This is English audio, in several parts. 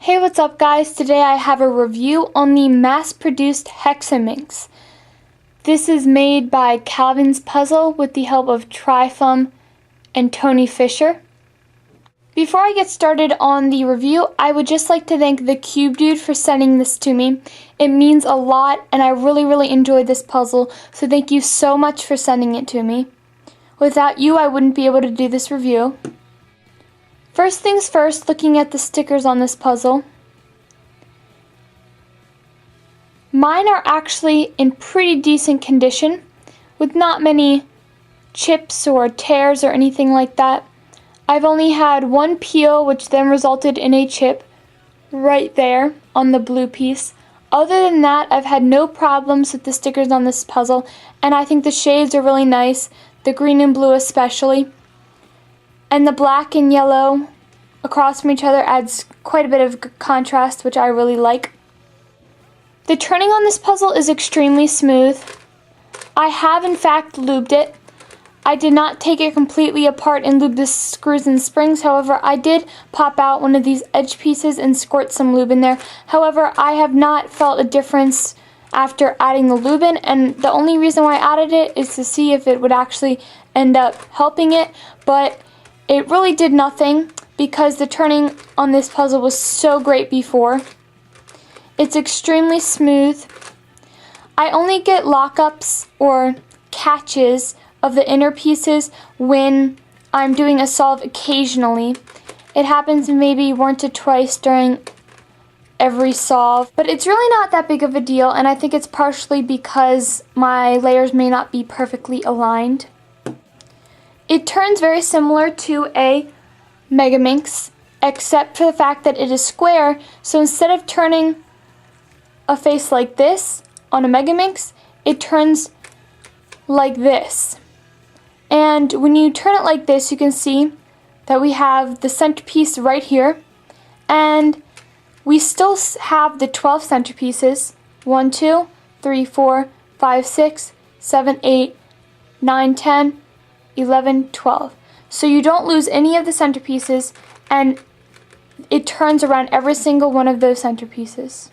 Hey, what's up guys? Today I have a review on the mass-produced Hexaminx. This is made by Calvin's Puzzle with the help of Trifum and Tony Fisher. Before I get started on the review, I would just like to thank TheCubeDude for sending this to me. It means a lot and I really enjoyed this puzzle, so thank you so much for sending it to me. Without you, I wouldn't be able to do this review. First things first, looking at the stickers on this puzzle. Mine are actually in pretty decent condition, with not many chips or tears or anything like that. I've only had one peel, which then resulted in a chip right there on the blue piece. Other than that, I've had no problems with the stickers on this puzzle, and I think the shades are really nice, the green and blue especially. And the black and yellow across from each other adds quite a bit of contrast, which I really like. The turning on this puzzle is extremely smooth. I have in fact lubed it. I did not take it completely apart and lube the screws and springs. However, I did pop out one of these edge pieces and squirt some lube in there. However, I have not felt a difference after adding the lube in, and the only reason why I added it is to see if it would actually end up helping it, but it really did nothing because the turning on this puzzle was so great before. It's extremely smooth. I only get lockups or catches of the inner pieces when I'm doing a solve occasionally. It happens maybe once or twice during every solve, but it's really not that big of a deal, and I think it's partially because my layers may not be perfectly aligned. It turns very similar to a Hexaminx, except for the fact that it is square, so instead of turning a face like this on a Hexaminx, it turns like this. And when you turn it like this, you can see that we have the centerpiece right here, and we still have the 12 centerpieces, 1, 2, 3, 4, 5, 6, 7, 8, 9, 10, 11, 12. So you don't lose any of the centerpieces, and it turns around every single one of those centerpieces.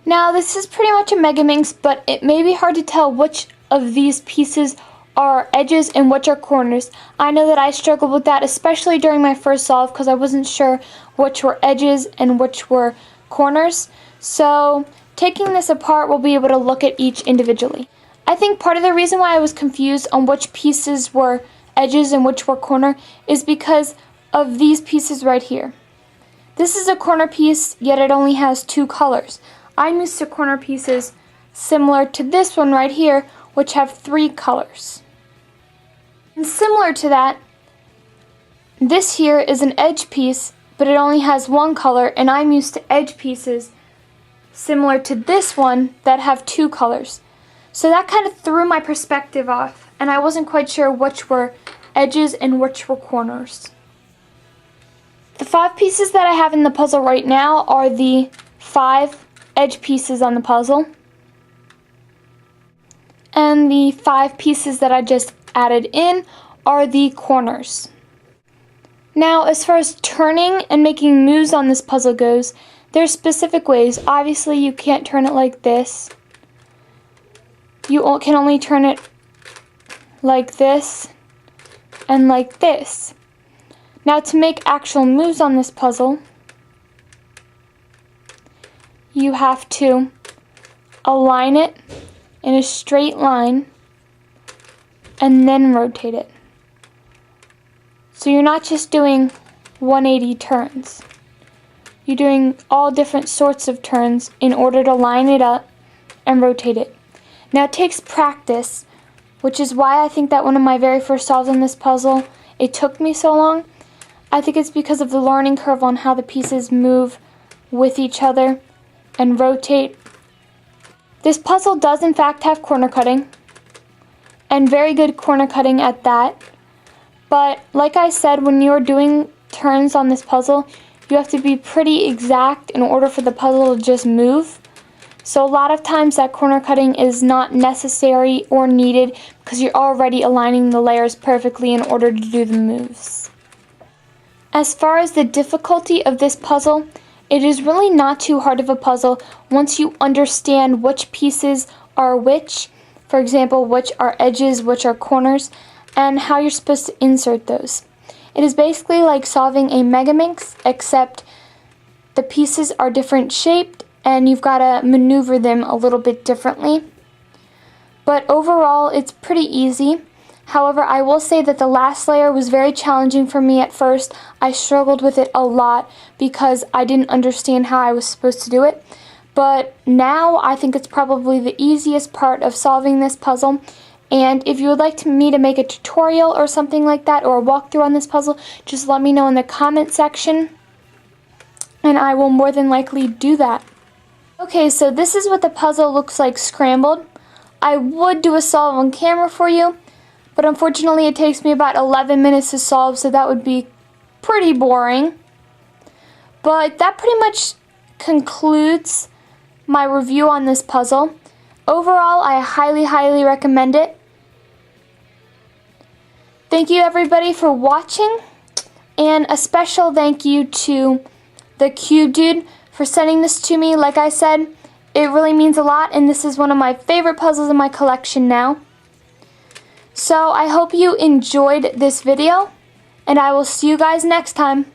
Now this is pretty much a Hexaminx, but it may be hard to tell which of these pieces are edges and which are corners. I know that I struggled with that, especially during my first solve, because I wasn't sure which were edges and which were corners. So taking this apart, we'll be able to look at each individually. I think part of the reason why I was confused on which pieces were edges and which were corner is because of these pieces right here. This is a corner piece, yet it only has 2 colors. I'm used to corner pieces similar to this one right here, which have 3 colors. And similar to that, this here is an edge piece, but it only has 1 color, and I'm used to edge pieces similar to this one that have 2 colors. So that kind of threw my perspective off, and I wasn't quite sure which were edges and which were corners. The 5 pieces that I have in the puzzle right now are the 5 edge pieces on the puzzle, and the 5 pieces that I just added in are the corners. Now, as far as turning and making moves on this puzzle goes, there's specific ways. Obviously, you can't turn it like this. You can only turn it like this and like this. Now, to make actual moves on this puzzle, you have to align it in a straight line and then rotate it. So you're not just doing 180 turns. You're doing all different sorts of turns in order to line it up and rotate it. Now it takes practice, which is why I think that one of my very first solves in this puzzle, it took me so long. I think it's because of the learning curve on how the pieces move with each other and rotate. This puzzle does in fact have corner cutting, and very good corner cutting at that. But like I said, when you're doing turns on this puzzle, you have to be pretty exact in order for the puzzle to just move. So a lot of times that corner cutting is not necessary or needed because you're already aligning the layers perfectly in order to do the moves. As far as the difficulty of this puzzle, it is really not too hard of a puzzle once you understand which pieces are which, for example, which are edges, which are corners, and how you're supposed to insert those. It is basically like solving a Hexaminx, except the pieces are different shaped and you've got to maneuver them a little bit differently. But overall, it's pretty easy. However, I will say that the last layer was very challenging for me at first. I struggled with it a lot because I didn't understand how I was supposed to do it. But now I think it's probably the easiest part of solving this puzzle. And if you would like me to make a tutorial or something like that, or a walkthrough on this puzzle, just let me know in the comment section, and I will more than likely do that. Okay, so this is what the puzzle looks like scrambled. I would do a solve on camera for you, but unfortunately it takes me about 11 minutes to solve, so that would be pretty boring. But that pretty much concludes my review on this puzzle. Overall, I highly recommend it. Thank you everybody for watching, and a special thank you to the Cube Dude for sending this to me. Like I said, it really means a lot, and this is one of my favorite puzzles in my collection now. So I hope you enjoyed this video, and I will see you guys next time.